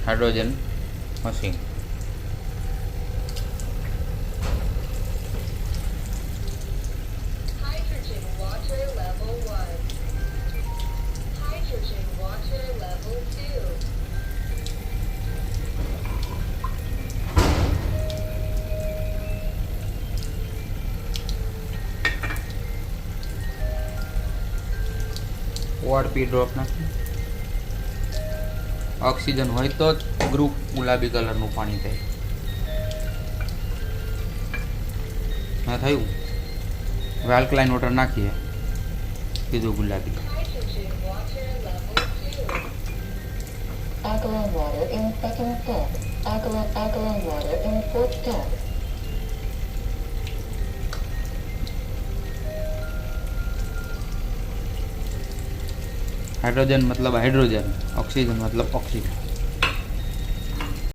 Hydrogen machine. Hydrogen water level 1. Hydrogen water level 2. ORP drop નાખી. Oxygen હોય તો જ ગ્રુપ ગુલાબી કલરનું પાણી થાય. ના થયું. વાલ્કલાઇન વોટર નાખીએ, કીધું ગુલાબી. Hydrogen water level 2. Alkaline water in second step. Alkaline water in fourth step. Hydrogen મતલબ હાઇડ્રોજન, ઓક્સિજન મતલબ ઓક્સિજન.